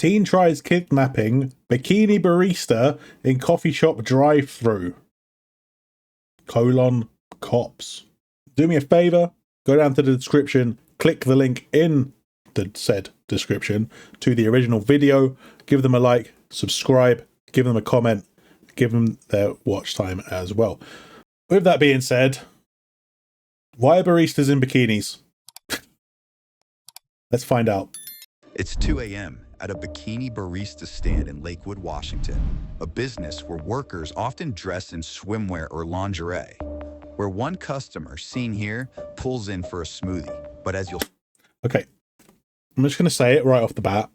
Teen tries kidnapping bikini barista in coffee shop drive-through. Cops. Do me a favor, go down to the description, click the link in the said description to the original video, give them a like, subscribe, give them a comment, give them their watch time as well. With that being said, why are baristas in bikinis? Let's find out. It's 2 a.m. at a Bikini Barista stand in Lakewood, Washington, a business where workers often dress in swimwear or lingerie, where one customer, seen here, pulls in for a smoothie. But as you'll... Okay, I'm just going to say it right off the bat.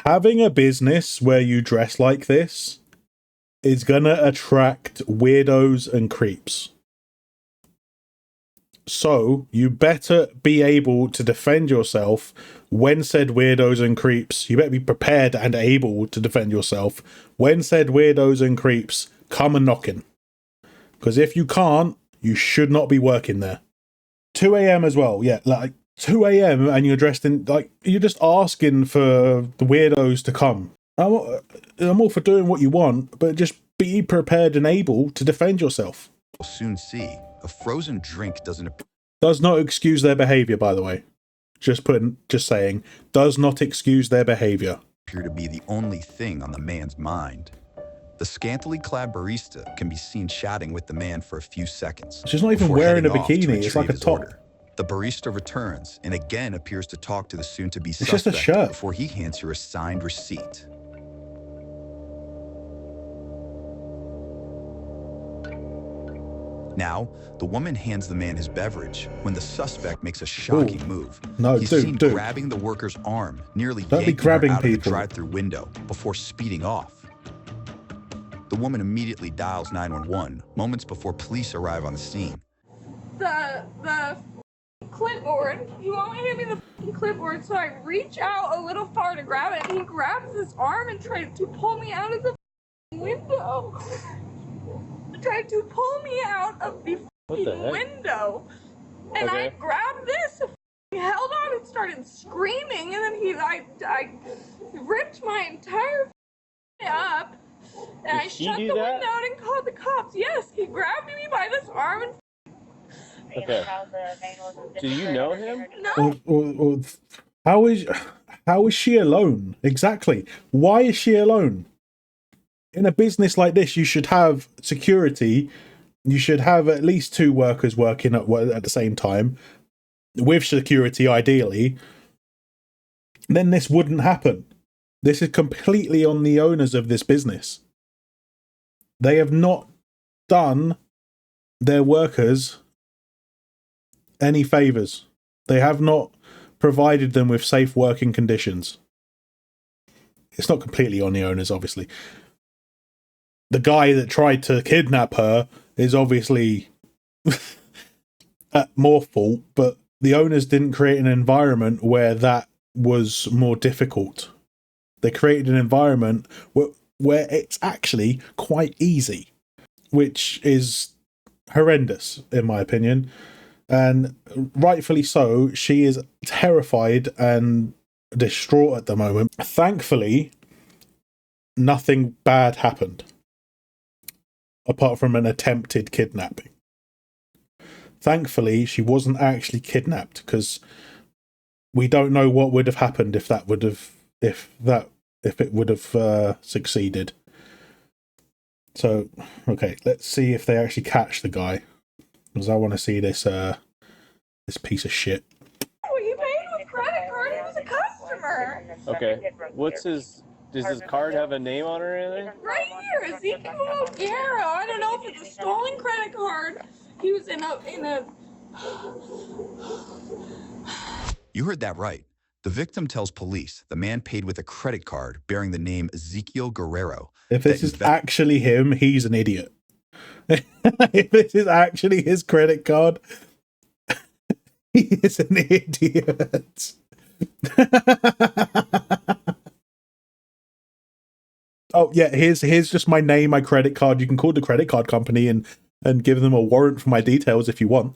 Having a business where you dress like this is going to attract weirdos and creeps. So you better be able to defend yourself when said weirdos and creeps. You better be prepared and able to defend yourself when said weirdos and creeps come and knocking. Because if you can't, you should not be working there. 2 a.m. as well. Yeah, like 2 a.m. and you're dressed in, like, you're just asking for the weirdos to come. I'm all for doing what you want, but just be prepared and able to defend yourself. You'll soon see a frozen drink does not excuse their behavior, by the way. Just saying, does not excuse their behavior. Appear to be the only thing on the man's mind. The scantily clad barista can be seen chatting with the man for a few seconds. She's not even wearing a bikini, it's like a top. Order. The barista returns and again appears to talk to the soon-to-be suspect just a shirt before he hands her a signed receipt. Now, the woman hands the man his beverage when the suspect makes a shocking move. No, He's seen grabbing the worker's arm, nearly yanking her out of the drive-through window before speeding off. The woman immediately dials 911 moments before police arrive on the scene. The clipboard. He won't hand me the clipboard, so I reach out a little far to grab it, and he grabs his arm and tries to pull me out of the window. Tried to pull me out of the window, and I grabbed this, held on, and started screaming, and then I ripped my entire up, and I shut the window and called the cops. Yes, he grabbed me by this arm and... Okay. Do you know him? No. How is she alone? Exactly. Why is she alone? In a business like this, you should have security. You should have at least 2 workers working at the same time, with security ideally. Then this wouldn't happen. This is completely on the owners of this business. They have not done their workers any favors. They have not provided them with safe working conditions. It's not completely on the owners, obviously. The guy that tried to kidnap her is obviously at more fault, but the owners didn't create an environment where that was more difficult. They created an environment where it's actually quite easy, which is horrendous, in my opinion. And rightfully so, she is terrified and distraught at the moment. Thankfully, nothing bad happened, apart from an attempted kidnapping. Thankfully, she wasn't actually kidnapped, because we don't know what would have happened if it would have succeeded. So, okay, let's see if they actually catch the guy, because I want to see this this piece of shit. Oh, he paid with credit card. He was a customer. Okay, what's his? Does his card have a name on it or anything? Right here, Ezekiel O'Gara. I don't know if it's a stolen credit card. He was in a... You heard that right. The victim tells police the man paid with a credit card bearing the name Ezekiel Guerrero. If this is actually him, he's an idiot. If this is actually his credit card, he is an idiot. Oh yeah, here's just my name, my credit card. You can call the credit card company and give them a warrant for my details if you want.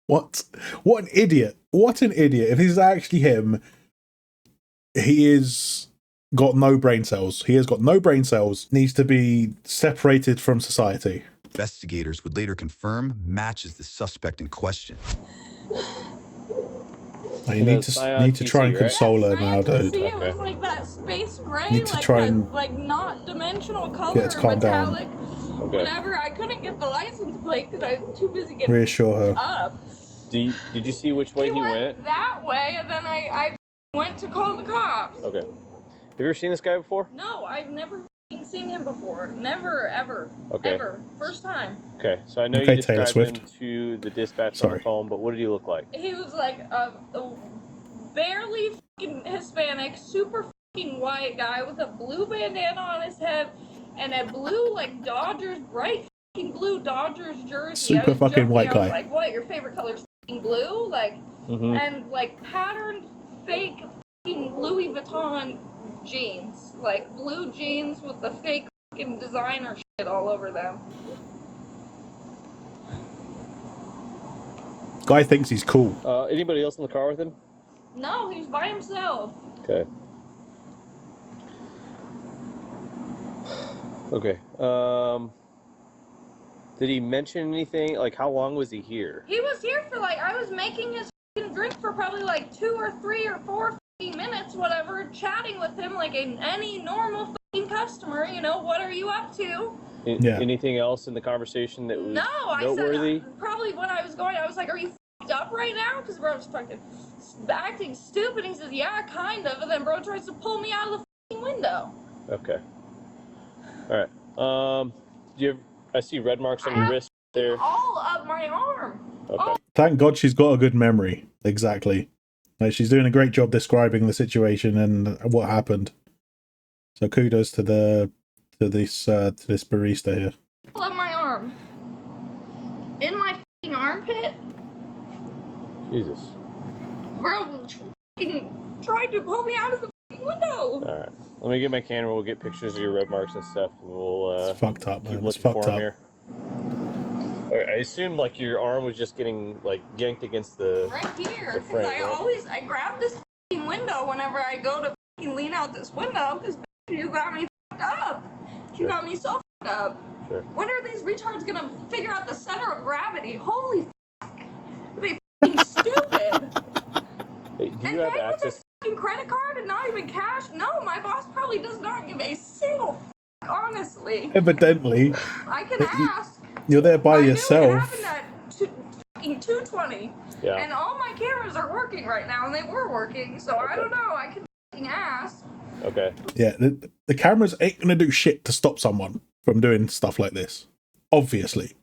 What? What an idiot. What an idiot. If this is actually him, he is got no brain cells. He has got no brain cells, needs to be separated from society. Investigators would later confirm matches the suspect in question. You need to try and console her now, dude. It was like that space gray, Need to try and like not dimensional color, get it to calm down. Whatever. I couldn't get the license plate because I was too busy getting reassure her. up. Did you see which way he went? That way, and then I went to call the cops. Okay. Have you ever seen this guy before? No, I've never seen him before. Never, ever. Okay. Ever. First time. Okay, so I know you described him to the dispatch on the phone, but what did he look like? He was like a barely fucking Hispanic, super fucking white guy with a blue bandana on his head and a blue, like, Dodgers, bright fucking blue Dodgers jersey. Super fucking white guy. I was like, what, your favorite color is fucking blue? Like, and, like, patterned fake fucking Louis Vuitton jeans. Like, blue jeans with the fake fucking designer shit all over them. Guy thinks he's cool. Anybody else in the car with him? No, he was by himself. Okay. Okay. Did he mention anything? Like, how long was he here? He was here for, like, I was making his drink for probably, like, 2 or 3 or 4 minutes, whatever, chatting with him like any normal customer, you know, what are you up to? Anything else in the conversation that was noteworthy? I said, probably when I was going, I was like, are you f***ed up right now? Because bro was fucking acting stupid. He says, yeah, kind of. And then bro tries to pull me out of the f***ing window. Okay. All right. I see red marks on your wrist there. All up my arm. Okay. Thank God she's got a good memory. Exactly. Like, she's doing a great job describing the situation and what happened. So kudos to this barista here. All up my arm. In my f***ing armpit. Jesus. Bro f***ing tried to pull me out of the f***ing window. All right. Let me get my camera. We'll get pictures of your red marks and stuff. And we'll. It's fucked up, man. Keep It's looking fucked for him up. here. I assumed like your arm was just getting like yanked against the right here, the frame, because I grab this f***ing window whenever I go to f***ing lean out this window, because you got me f***ed up. You got me so f***ed up. Sure. When are these retards gonna figure out the center of gravity? Holy f***. Are they f***ing stupid? Hey, do you have access? F***ing credit card and not even cash? No, my boss probably does not give a single f***, honestly. Evidently. I can ask. You're there by yourself. It happened at 2:20. Yeah. And all my cameras are working right now, and they were working, so I don't know. I can f***ing ask. Okay. Yeah, the cameras ain't gonna do shit to stop someone from doing stuff like this. Obviously.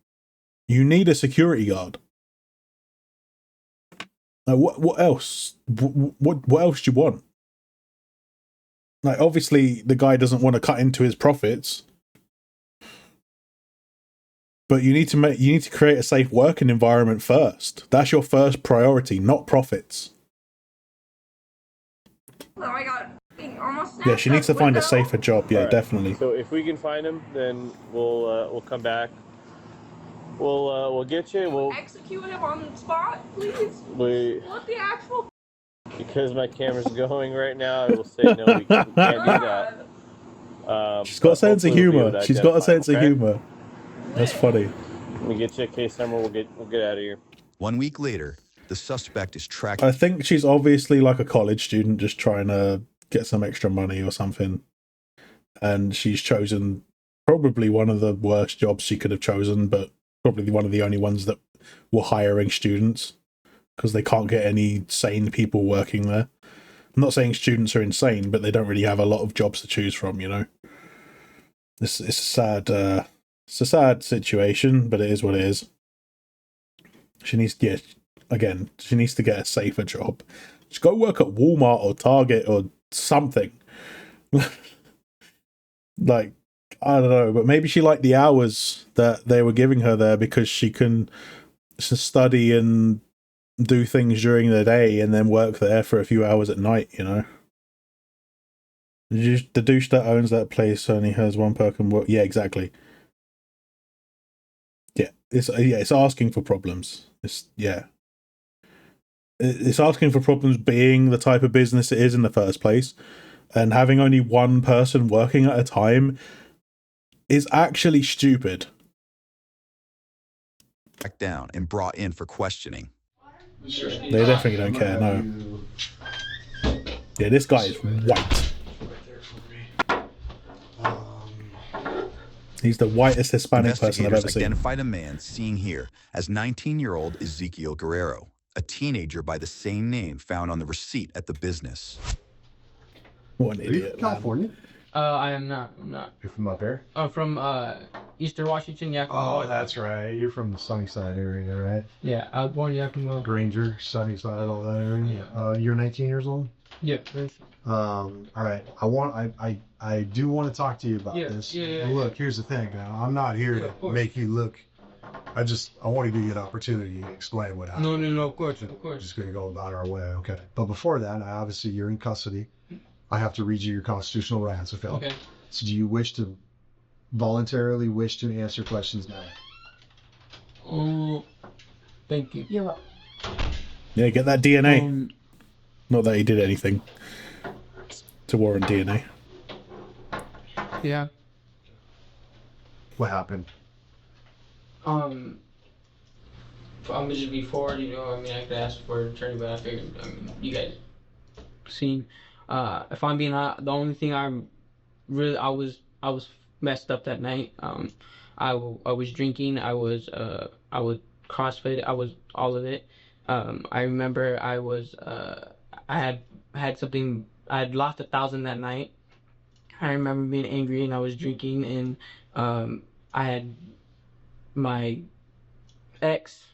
You need a security guard. Now, what else? What else do you want? Like, obviously, the guy doesn't want to cut into his profits. But you need to create a safe working environment first. That's your first priority, not profits. So I got almost. Yeah, she needs to find a safer job. Yeah, right. Definitely. So if we can find him, then we'll come back. We'll get you. We'll execute him on the spot, please. What the actual? Because my camera's going right now, I will say no. We can't do that. She's got a sense of humor. She's got a sense of humor. That's funny. Let me get you a case number. We'll get out of here. 1 week later, the suspect is tracked. I think she's obviously like a college student just trying to get some extra money or something. And she's chosen probably one of the worst jobs she could have chosen, but probably one of the only ones that were hiring students because they can't get any sane people working there. I'm not saying students are insane, but they don't really have a lot of jobs to choose from, you know? It's a sad... It's a sad situation, but it is what it is. She needs to get a safer job. Just go work at Walmart or Target or something. Like, I don't know, but maybe she liked the hours that they were giving her there because she can study and do things during the day and then work there for a few hours at night, you know? The douche that owns that place only has one perk and work. Yeah, exactly. It's asking for problems. It's asking for problems being the type of business it is in the first place, and having only one person working at a time is actually stupid. Back down and brought in for questioning. They definitely don't care, no. Yeah, this guy is white. He's the whitest Hispanic person I've ever seen. Identified a man seen here as 19-year-old Ezekiel Guerrero, a teenager by the same name found on the receipt at the business. What an idiot. California? I am not. I'm not. You're from up here? From Eastern Washington, yeah. Oh, that's right. You're from the Sunnyside area, right? Yeah, I was born Yakima. Granger, Sunnyside, all that area. Yeah. You're 19 years old? Yeah. All right. I do want to talk to you about this. Yeah. Look, here's the thing. I'm not here to make you look. I want to give you an opportunity to explain what happened. No, of course. We're just going to go about our way, okay? But before that, obviously you're in custody. I have to read you your constitutional rights, okay? Okay. So do you voluntarily wish to answer questions now? Thank you. You're welcome. Yeah, get that DNA. Not that he did anything to warrant DNA. Yeah. What happened? Just before, I could ask for an attorney, but I figured, you guys seen. If I'm being honest, the only thing I was messed up that night. I was drinking. I was CrossFit. I was all of it. I remember I had something. I had lost 1,000 that night. I remember being angry and I was drinking, and I had my ex.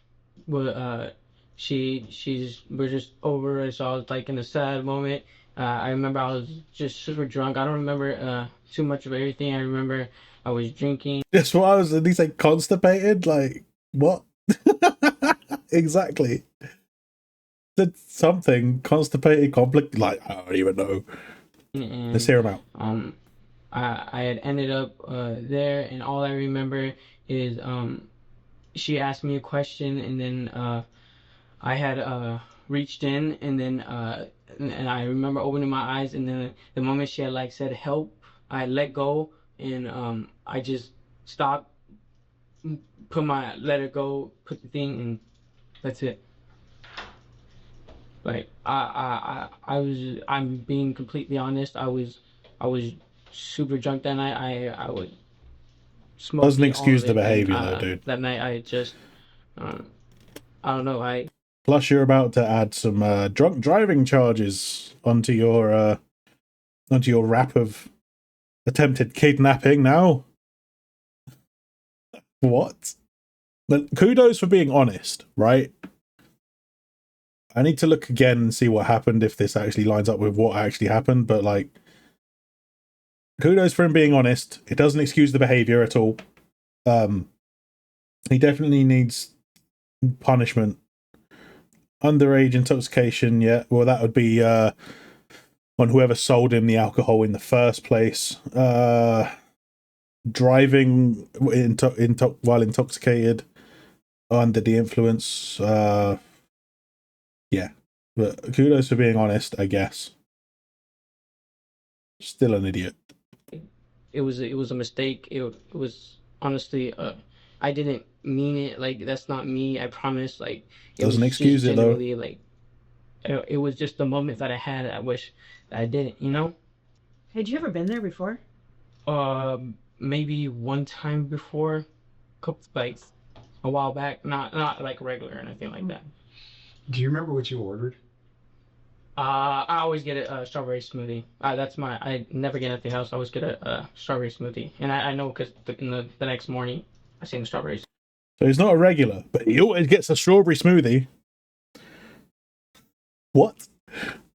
We're just over, so I was like in a sad moment. I remember I was just super drunk. I don't remember too much of everything. I remember I was drinking. That's what I was. And he's like constipated. Like what? Exactly. Did something constipated, conflict. Like I don't even know. And, let's hear him out. I had ended up there, and all I remember is she asked me a question, and then I had reached in, and then and I remember opening my eyes, and then the moment she had said help, I let go, and I just stopped, let it go, put the thing, and that's it. I'm being completely honest. I was super drunk that night. I would smoke. Doesn't excuse the behavior though, dude. That night I just I don't know. Plus, you're about to add some drunk driving charges onto your rap of attempted kidnapping now. What? But kudos for being honest, right? I need to look again and see what happened, if this actually lines up with what actually happened, but kudos for him being honest. It doesn't excuse the behavior at all. He definitely needs punishment. Underage intoxication, yeah. Well, that would be on whoever sold him the alcohol in the first place. Driving while intoxicated, under the influence. Yeah, but kudos for being honest, I guess. Still an idiot. It was a mistake. It was honestly, I didn't mean it. That's not me. I promise. It doesn't excuse it though. It was just the moment that I had. I wish that I didn't. Had you ever been there before? Maybe one time before, a while back. Not regular or anything like that. Do you remember what you ordered? I always get a strawberry smoothie. I never get it at the house. I always get a strawberry smoothie, and I know because the next morning I seen the strawberries. So he's not a regular, but he always gets a strawberry smoothie. What?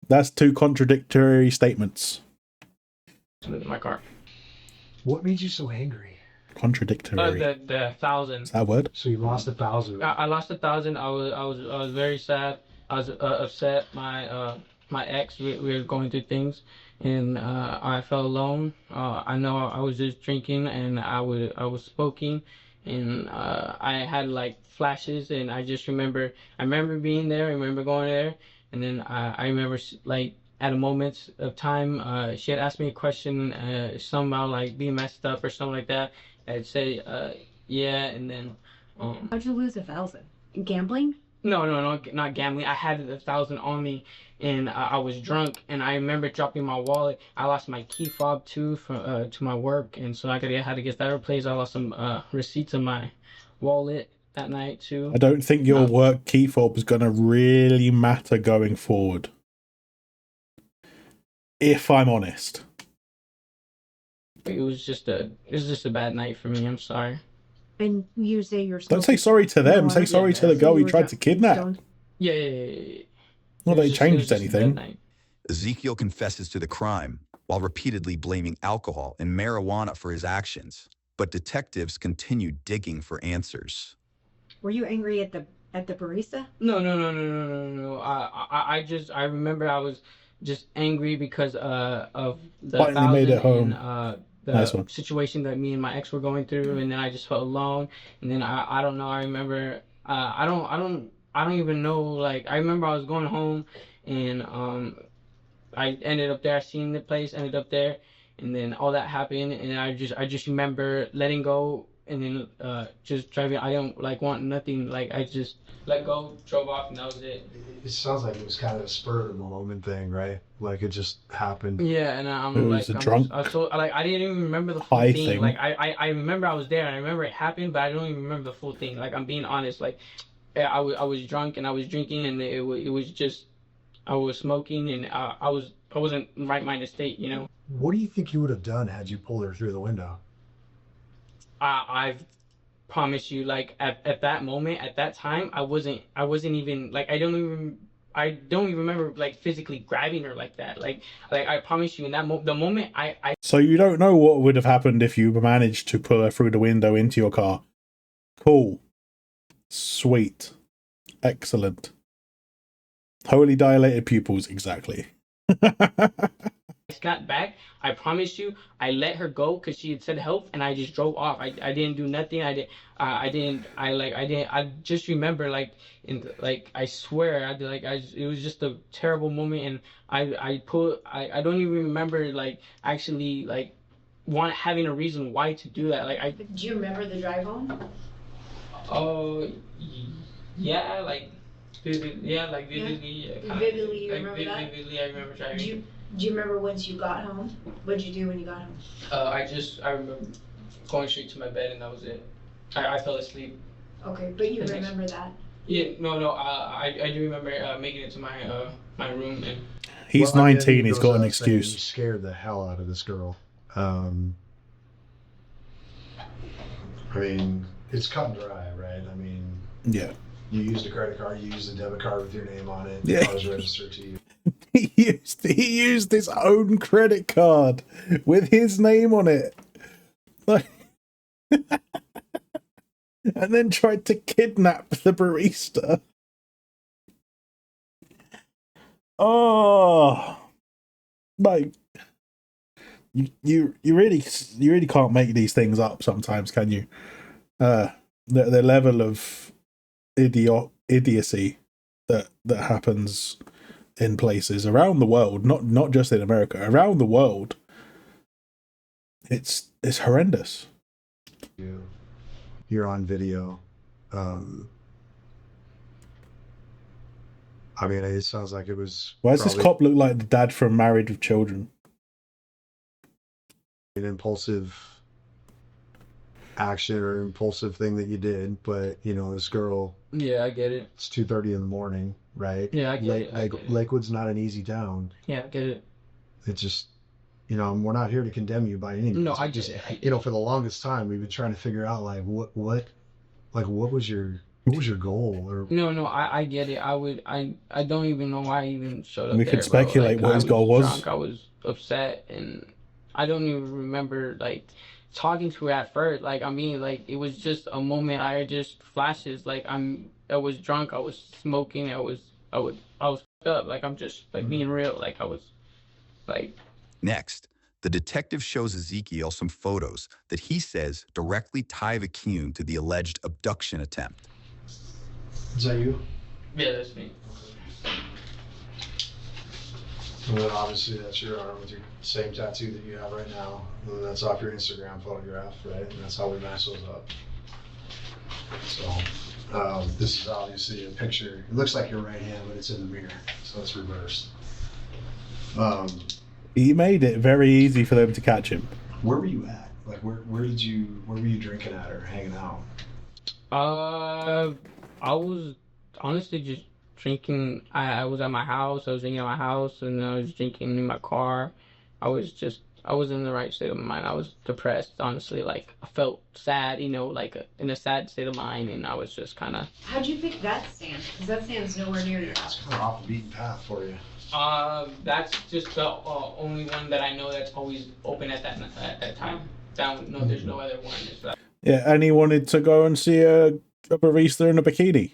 That's two contradictory statements. In my car. What made you so angry? Contradictory. The 1,000. Is that a word? So you lost 1,000. I lost 1,000. I was very sad. I was upset. My ex, we were going through things, and I felt alone. I know I was just drinking, and I was smoking, and I had like flashes, and I remember being there, I remember going there, and then I remember like at a moment of time, she had asked me a question, something about like being messed up or something like that. I'd say yeah, and then How'd you lose 1,000? Gambling? no, not gambling. I had 1,000 on me, and I was drunk, and I remember dropping my wallet. I lost my key fob too from to my work, and so I had to get that replaced. I lost some receipts in my wallet that night too. I don't think your work key fob is going to really matter going forward, if I'm honest. It was just a bad night for me. I'm sorry. And you say you're still... Don't say sorry to them. Say sorry to the girl you tried to kidnap. Yeah. Well, they changed anything. Ezekiel confesses to the crime while repeatedly blaming alcohol and marijuana for his actions, but detectives continue digging for answers. Were you angry at the barista? No. I remember I was just angry because of the Finally made it 1,000 home. the Nice one. situation that me and my ex were going through, and then I just felt alone. And then I don't know. I remember I don't even know. Like, I remember I was going home, and I ended up there. I seen the place, ended up there, and then all that happened, and I just remember letting go, and then just driving. I don't like want nothing. Like, I just let go, drove off, and that was it. It sounds like it was kind of a spur of the moment thing, right? Like it just happened. Yeah, and It was a drunk I didn't even remember the full high thing. thing. Like, I remember I was there, and I remember it happened, but I don't even remember the full thing. Like, I'm being honest. Like, I was drunk and I was drinking, and it was just I was smoking, and I wasn't in right minded state, you know. What do you think you would have done had you pulled her through the window? I promise you, like at that moment, at that time, I wasn't even like I don't even remember like physically grabbing her like that. Like I promise you, in that the moment I. So you don't know what would have happened if you managed to pull her through the window into your car. Cool. Sweet. Excellent. Wholly dilated pupils, exactly. Got back, I promise you, I let her go because she had said help, and I just drove off. I didn't do nothing. I just remember I swear it was just a terrible moment, and I don't even remember like actually like having a reason why to do that. Do you remember the drive home? Oh yeah, like vividly, yeah, like vividly. Yeah. Vividly, you remember that? Vividly, I remember driving. Do you remember once you got home? What did you do when you got home? I remember going straight to my bed, and that was it. I fell asleep. Okay, but you remember that? Yeah, no. I do remember making it to my my room, and he's 19. He's got an excuse. You scared the hell out of this girl. I mean, it's cut and dry, right? I mean, yeah. You used a credit card. You used a debit card with your name on it. Yeah. The car's registered to you. He used his own credit card with his name on it, like, and then tried to kidnap the barista. Oh, like you really can't make these things up sometimes, can you? The level of idiocy that happens in places around the world, not just in America, around the world, it's horrendous. You're on video. I mean, it sounds like it was. Why does this cop look like the dad from Married with Children? An impulsive action or impulsive thing that you did, but you know, this girl. Yeah, I get it. It's 2:30 in the morning, right? Yeah, I get it. Lakewood's not an easy town. Yeah, I get it. It's just, you know, we're not here to condemn you by any means. No, I just, you know, for the longest time, we've been trying to figure out like what was your goal or. No, I get it. I don't even know why I even showed up. We could speculate what his goal was. Drunk, I was upset, and I don't even remember like talking to her at first. Like, I mean, like it was just a moment. I just flashes. Like I was drunk. I was smoking. I was fucked up. Like I'm just like being real. Like I was like. Next, The detective shows Ezekiel some photos that he says directly tie Vakun to the alleged abduction attempt. Is that you? Yeah, that's me. And then obviously that's your arm with your same tattoo that you have right now. And that's off your Instagram photograph, right? And that's how we match those up. So this is obviously a picture. It looks like your right hand, but it's in the mirror, so it's reversed. He made it very easy for them to catch him. Where were you at? Like where were you drinking at or hanging out? I was honestly just drinking. I was at my house. I was drinking at my house, and I was drinking in my car. I was in the right state of mind. I was depressed, honestly. Like, I felt sad, you know, like in a sad state of mind, and I was just kind of. How'd you pick that stand? Because that stand's nowhere near you. It's kind of off the beaten path for you. That's just the only one that I know that's always open at that time. No, there's no other one. It's that. Yeah, and he wanted to go and see a barista in a bikini.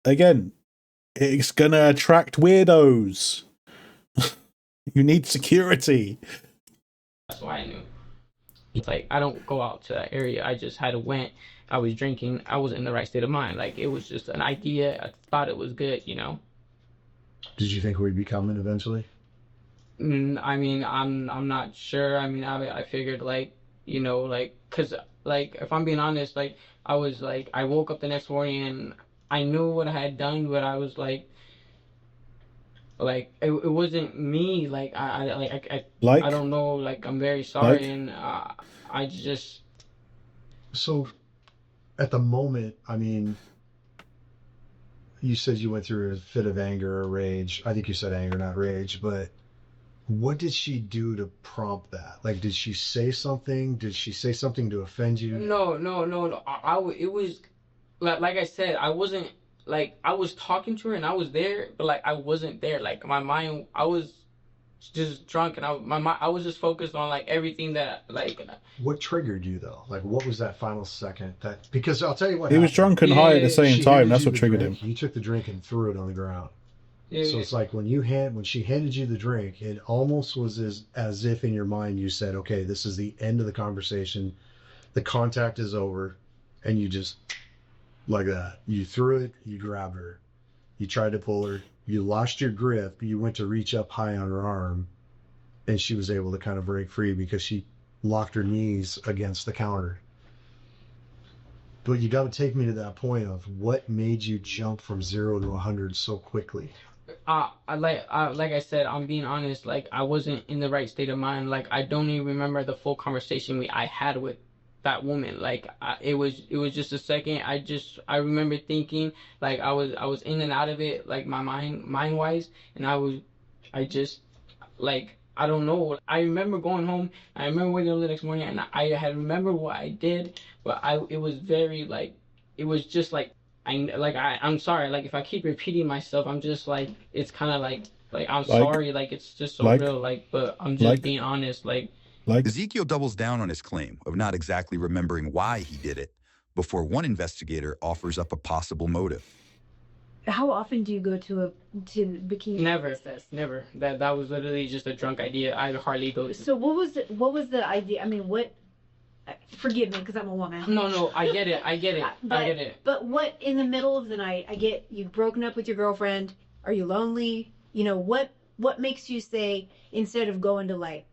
Again, it's gonna attract weirdos. You need security. That's why I knew. It's like, I don't go out to that area. I just had went. I was drinking. I was in the right state of mind. Like, it was just an idea. I thought it was good, you know. Did you think we'd be coming eventually? I mean, I'm not sure. I mean, I figured, like, you know, like, cause like, if I'm being honest, like, I was like, I woke up the next morning and I knew what I had done, but I was like it wasn't me. Like, I don't know. Like, I'm very sorry, and I just. So, at the moment, I mean, you said you went through a fit of anger or rage. I think you said anger, not rage. But what did she do to prompt that? Like, did she say something? Did she say something to offend you? No. It was like I said, I wasn't. Like, I was talking to her and I was there, but like, I wasn't there. Like, my mind, I was just drunk, and I was just focused on like everything that like. What triggered you though? Like, what was that final second? Because I'll tell you what. He was drunk and high at the same time. That's what triggered him. You took the drink and threw it on the ground. Yeah, so it's like when she handed you the drink, it almost was as if in your mind you said, "Okay, this is the end of the conversation. The contact is over," and you just. Like that. You threw it, you grabbed her, you tried to pull her, you lost your grip, you went to reach up high on her arm, and she was able to kind of break free because she locked her knees against the counter. But you got to take me to that point of what made you jump from 0 to 100 so quickly. Like I said, I'm being honest. Like, I wasn't in the right state of mind. Like, I don't even remember the full conversation I had with that woman. Like, it was just a second. I remember thinking, like, I was in and out of it, like, my mind wise, and I just like, I don't know. I remember going home. I remember waking up the next morning, and I had remember what I did, but it was very like, it was just like, I'm sorry. Like, if I keep repeating myself, I'm just like, it's kind of like I'm sorry. Like, it's just so real. Like, but I'm just being honest. Like. Ezekiel doubles down on his claim of not exactly remembering why he did it before one investigator offers up a possible motive. How often do you go to bikini? Never. That was literally just a drunk idea. I hardly go. So what was the idea? I mean, what? Forgive me, because I'm a woman. No, I get it. I get it. But what, in the middle of the night? I get you've broken up with your girlfriend. Are you lonely? You know, what makes you say, instead of going to like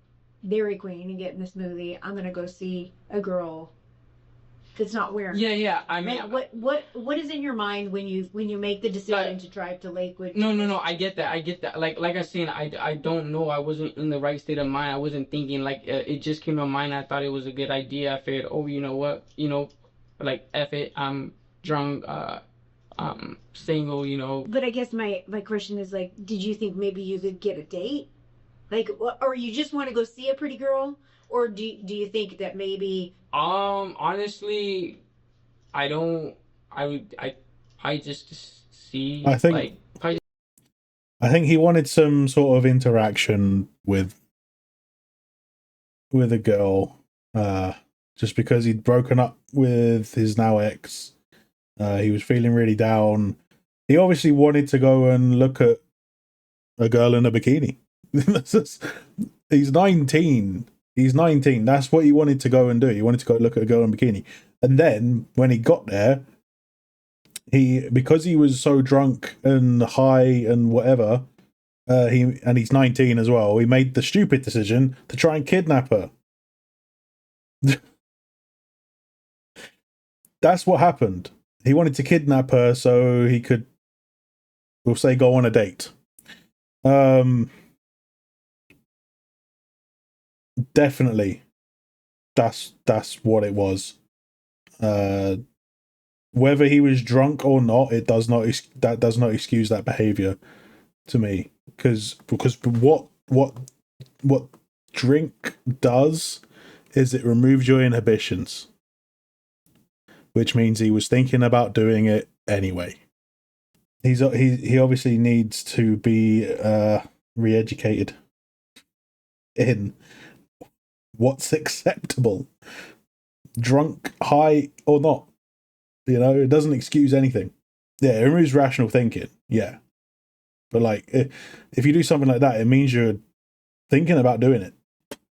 Dairy Queen and getting the smoothie, I'm gonna go see a girl that's not wearing. Yeah. I mean, what is in your mind when you make the decision to drive to Lakewood? No. I get that. Like I was saying, I don't know. I wasn't in the right state of mind. I wasn't thinking. Like, it just came to mind. I thought it was a good idea. I figured, oh, you know what? You know, like, F it. I'm drunk. Single. You know. But I guess my question is, like, did you think maybe you could get a date? Like, or you just want to go see a pretty girl? Or do you think that maybe... Honestly, I don't... I just see... I think he wanted some sort of interaction with a girl. Just because he'd broken up with his now ex. He was feeling really down. He obviously wanted to go and look at a girl in a bikini. He's 19. He's 19. That's what he wanted to go and do. He wanted to go look at a girl in a bikini. And then when he got there, because he was so drunk and high and whatever, he's 19 as well. He made the stupid decision to try and kidnap her. That's what happened. He wanted to kidnap her so he could, we'll say, go on a date. Definitely, that's what it was. Whether he was drunk or not, that does not excuse that behavior to me. Because what drink does is it removes your inhibitions, which means he was thinking about doing it anyway. He obviously needs to be re-educated in what's acceptable, drunk, high, or not. You know, it doesn't excuse anything. Yeah, it removes rational thinking. Yeah, but like, if you do something like that, it means you're thinking about doing it.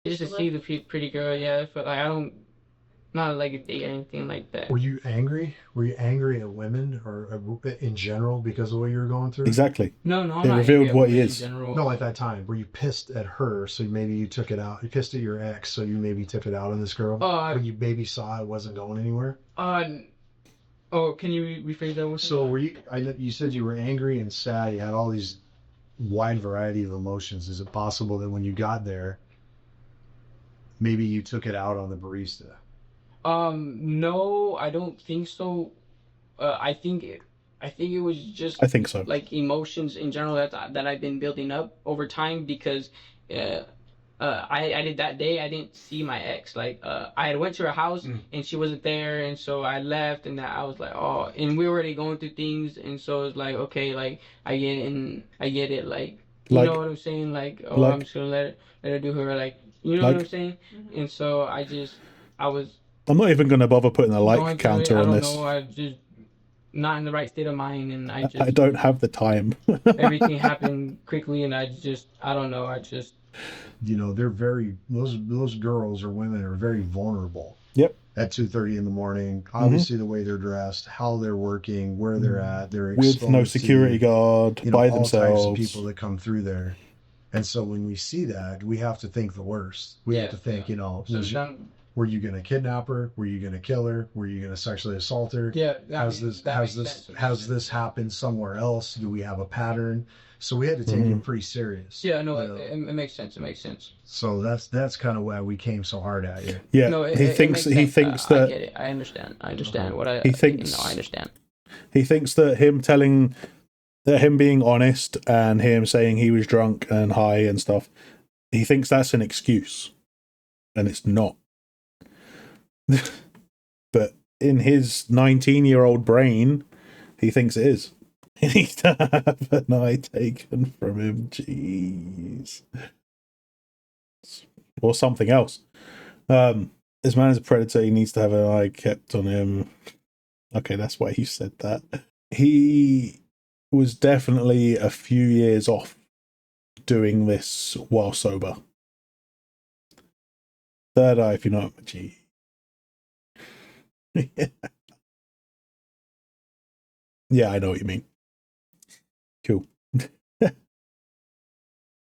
Just to see the pretty girl, yeah. But like, I don't, not like a date or anything like that. Were you angry? Were you angry at women or in general because of what you were going through? Exactly. No, I'm it not revealed what he in is. general. No, at that time, were you pissed at her? So maybe you took it out. You pissed at your ex, so you maybe took it out on this girl. When you maybe saw it wasn't going anywhere. Oh, can you rephrase that one? So were you? You said you were angry and sad. You had all these wide variety of emotions. Is it possible that when you got there, maybe you took it out on the barista? No, I don't think so. I think it was just, I think so. Like emotions in general that I've been building up over time because I did that day. I didn't see my ex. Like I had went to her house and she wasn't there, and so I left, and I was like, oh, and we were already going through things, and so it's like, okay, like I get it, like you know what I'm saying, like, oh, I'm just gonna let her do her, like, you know what I'm saying, and so I'm not even gonna bother putting a like counter on this. I just not in the right state of mind, and I don't have the time. Everything happened quickly, and I don't know, you know, they're those girls or women are very vulnerable. Yep. At 2:30 in the morning, obviously the way they're dressed, how they're working, where they're at, they're with no security guard, by themselves. All types of people that come through there, and so when we see that, we have to think the worst. We have to think, you know, were you going to kidnap her? Were you going to kill her? Were you going to sexually assault her? Yeah. Has this happened somewhere else? Do we have a pattern? So we had to take it pretty serious. Yeah, no, it makes sense. It makes sense. So that's kind of why we came so hard at you. Yeah, no, he thinks that I get it. I understand. I understand he thinks. I understand. He thinks that him being honest and him saying he was drunk and high and stuff, he thinks that's an excuse, and it's not. But in his 19-year-old brain, he thinks it is. He needs to have an eye taken from him. Jeez. Or something else. This man is a predator. He needs to have an eye kept on him. Okay, that's why he said that. He was definitely a few years off doing this while sober. Third eye, if you know what I mean. Yeah, I know what you mean. Cool.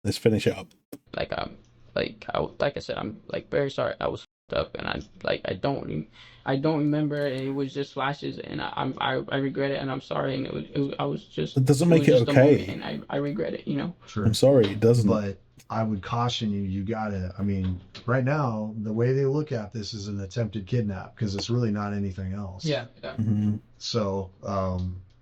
Let's finish it up. Like I said, I'm like very sorry. I was up, and I don't remember. It was just flashes, and I regret it, and I'm sorry. And it doesn't make it okay, and I regret it. You know. Sure. I'm sorry, it doesn't. But I would caution you. You gotta. I mean, right now the way they look at this is an attempted kidnap because it's really not anything else. Yeah. Mm-hmm. So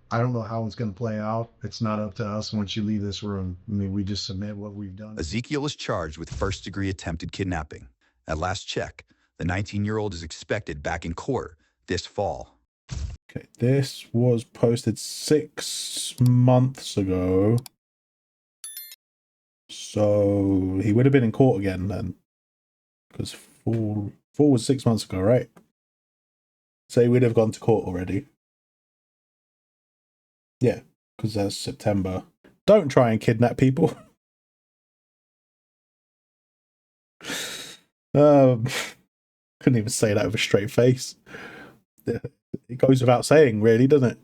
I don't know how it's going to play out. It's not up to us once you leave this room. I mean, we just submit what we've done. Ezekiel is charged with first-degree attempted kidnapping. At last check, the 19-year-old is expected back in court this fall. Okay, this was posted 6 months ago. So he would have been in court again then. Because 4 was 6 months ago, right? So he would have gone to court already. Yeah, because that's September. Don't try and kidnap people. Couldn't even say that with a straight face. It goes without saying, really, doesn't it?